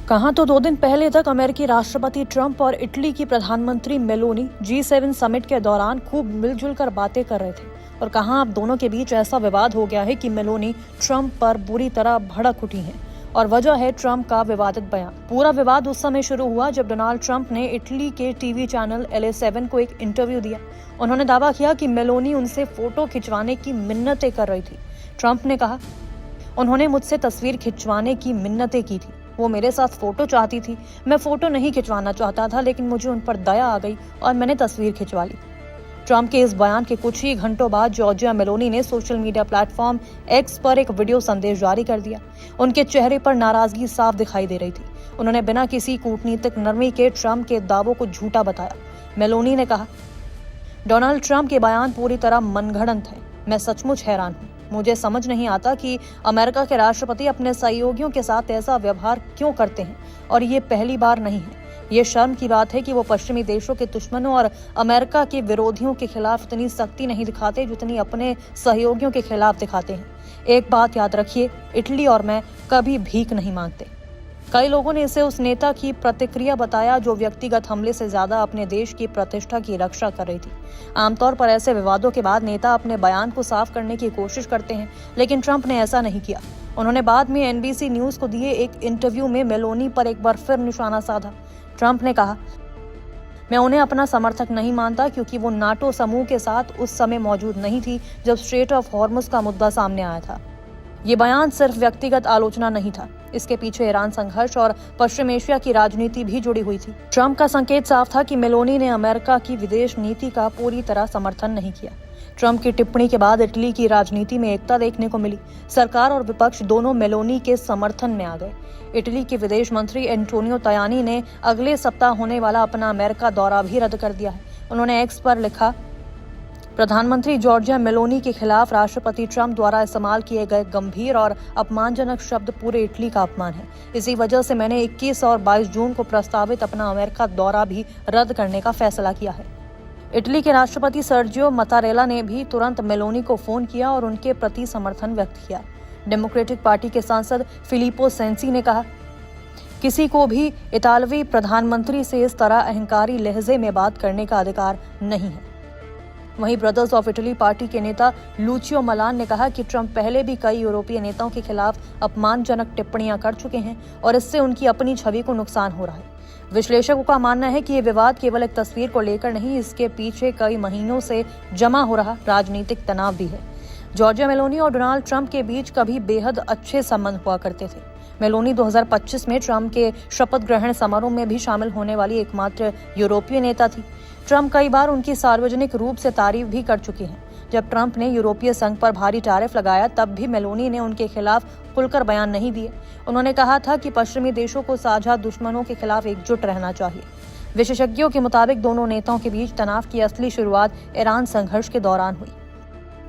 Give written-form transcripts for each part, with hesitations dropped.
कहाँ तो 2 दिन पहले तक अमेरिकी राष्ट्रपति ट्रंप और इटली की प्रधानमंत्री मेलोनी G7 समिट के दौरान खूब मिलजुल कर बातें कर रहे थे, और कहाँ अब दोनों के बीच ऐसा विवाद हो गया है कि मेलोनी ट्रंप पर बुरी तरह भड़क उठी हैं, और वजह है ट्रंप का विवादित बयान। पूरा विवाद उस समय शुरू हुआ जब डोनाल्ड ट्रंप ने इटली के टीवी चैनल LA7 को एक इंटरव्यू दिया। उन्होंने दावा किया कि मेलोनी उनसे फोटो खिंचवाने की मिन्नतें कर रही थी। ट्रंप ने कहा, उन्होंने मुझसे तस्वीर खिंचवाने की मिन्नतें की थी, वो मेरे साथ फोटो चाहती थी, मैं फोटो नहीं खिंचवाना चाहता था, लेकिन मुझे उन पर दया आ गई और मैंने तस्वीर खिंचवा ली। ट्रंप के इस बयान के कुछ ही घंटों बाद जॉर्जिया मेलोनी ने सोशल मीडिया प्लेटफॉर्म X पर एक वीडियो संदेश जारी कर दिया। उनके चेहरे पर नाराजगी साफ दिखाई दे रही थी। उन्होंने बिना किसी कूटनीतिक नरमी के ट्रंप के दावों को झूठा बताया। मेलोनी ने कहा, डोनाल्ड ट्रंप के बयान पूरी तरह मनगढ़ंत है। मैं सचमुच हैरान हूँ। मुझे समझ नहीं आता कि अमेरिका के राष्ट्रपति अपने सहयोगियों के साथ ऐसा व्यवहार क्यों करते हैं, और ये पहली बार नहीं है। ये शर्म की बात है कि वो पश्चिमी देशों के दुश्मनों और अमेरिका के विरोधियों के खिलाफ इतनी सख्ती नहीं दिखाते जितनी अपने सहयोगियों के खिलाफ दिखाते हैं। एक बात याद रखिए, इटली और मैं कभी भीख नहीं मांगते। कई लोगों ने इसे उस नेता की प्रतिक्रिया बताया जो व्यक्तिगत हमले से ज्यादा अपने देश की प्रतिष्ठा की रक्षा कर रही थी। आमतौर पर ऐसे विवादों के बाद नेता अपने बयान को साफ करने की कोशिश करते हैं, लेकिन ट्रंप ने ऐसा नहीं किया। उन्होंने बाद में NBC न्यूज को दिए एक इंटरव्यू में मेलोनी पर एक बार फिर निशाना साधा। ट्रंप ने कहा, मैं उन्हें अपना समर्थक नहीं मानता क्योंकि वो नाटो समूह के साथ उस समय मौजूद नहीं थी जब स्ट्रेट ऑफ हॉर्मुज का मुद्दा सामने आया था। ये बयान सिर्फ व्यक्तिगत आलोचना नहीं था, इसके पीछे ईरान संघर्ष और पश्चिम एशिया की राजनीति भी जुड़ी हुई थी। ट्रंप का संकेत साफ था कि मेलोनी ने अमेरिका की विदेश नीति का पूरी तरह समर्थन नहीं किया। ट्रंप की टिप्पणी के बाद इटली की राजनीति में एकता देखने को मिली। सरकार और विपक्ष दोनों मेलोनी के समर्थन में आ गए। इटली के विदेश मंत्री एंटोनियो तायानी ने अगले सप्ताह होने वाला अपना अमेरिका दौरा भी रद्द कर दिया है। उन्होंने X पर लिखा, प्रधानमंत्री जॉर्जिया मेलोनी के खिलाफ राष्ट्रपति ट्रंप द्वारा इस्तेमाल किए गए गंभीर और अपमानजनक शब्द पूरे इटली का अपमान है। इसी वजह से मैंने 21 और 22 जून को प्रस्तावित अपना अमेरिका दौरा भी रद्द करने का फैसला किया है। इटली के राष्ट्रपति सर्जियो मतारेला ने भी तुरंत मेलोनी को फोन किया और उनके प्रति समर्थन व्यक्त किया। डेमोक्रेटिक पार्टी के सांसद फिलिपो सेंसी ने कहा, किसी को भी इतालवी प्रधानमंत्री से इस तरह अहंकारी लहजे में बात करने का अधिकार नहीं है। वहीं ब्रदर्स ऑफ इटली पार्टी के नेता लूचियो मलान ने कहा कि ट्रंप पहले भी कई यूरोपीय नेताओं के खिलाफ अपमानजनक टिप्पणियां कर चुके हैं और इससे उनकी अपनी छवि को नुकसान हो रहा है। विश्लेषकों का मानना है कि ये विवाद केवल एक तस्वीर को लेकर नहीं, इसके पीछे कई महीनों से जमा हो रहा राजनीतिक तनाव भी है। जॉर्जिया मेलोनी और डोनाल्ड ट्रंप के बीच कभी बेहद अच्छे संबंध हुआ करते थे। मेलोनी 2025 में ट्रंप के शपथ ग्रहण समारोह में भी शामिल होने वाली एकमात्र यूरोपीय नेता थी। ट्रंप कई बार उनकी सार्वजनिक रूप से तारीफ भी कर चुके हैं। जब ट्रंप ने यूरोपीय संघ पर भारी टैरिफ लगाया तब भी मेलोनी ने उनके खिलाफ खुलकर बयान नहीं दिए। उन्होंने कहा था कि पश्चिमी देशों को साझा दुश्मनों के खिलाफ एकजुट रहना चाहिए। विशेषज्ञों के मुताबिक दोनों नेताओं के बीच तनाव की असली शुरुआत ईरान संघर्ष के दौरान हुई।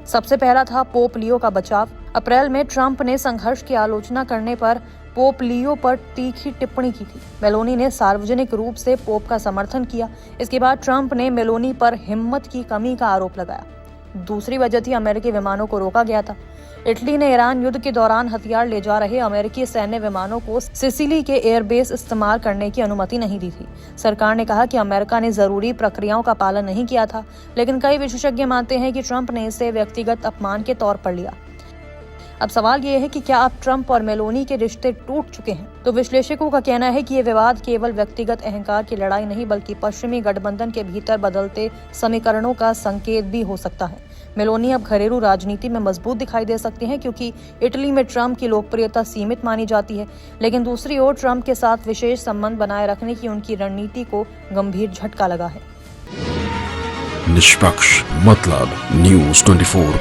सबसे पहला था पोप लियो का बचाव। अप्रैल में ट्रंप ने संघर्ष की आलोचना करने पर पोप लियो पर तीखी टिप्पणी की थी। मेलोनी ने सार्वजनिक रूप से पोप का समर्थन किया। इसके बाद ट्रंप ने मेलोनी पर हिम्मत की कमी का आरोप लगाया। दूसरी वजह थी अमेरिकी विमानों को रोका गया था। इटली ने ईरान युद्ध के दौरान हथियार ले जा रहे अमेरिकी सैन्य विमानों को सिसिली के एयरबेस इस्तेमाल करने की अनुमति नहीं दी थी। सरकार ने कहा कि अमेरिका ने जरूरी प्रक्रियाओं का पालन नहीं किया था, लेकिन कई विशेषज्ञ मानते हैं कि ट्रंप ने इसे व्यक्तिगत अपमान के तौर पर लिया। अब सवाल ये है कि क्या अब ट्रंप और मेलोनी के रिश्ते टूट चुके हैं? तो विश्लेषकों का कहना है कि ये विवाद केवल व्यक्तिगत अहंकार की लड़ाई नहीं बल्कि पश्चिमी गठबंधन के भीतर बदलते समीकरणों का संकेत भी हो सकता है। मेलोनी अब घरेलू राजनीति में मजबूत दिखाई दे सकती हैं क्योंकि इटली में ट्रंप की लोकप्रियता सीमित मानी जाती है, लेकिन दूसरी ओर ट्रंप के साथ विशेष संबंध बनाए रखने की उनकी रणनीति को गंभीर झटका लगा है। निष्पक्ष मतलब न्यूज़ 24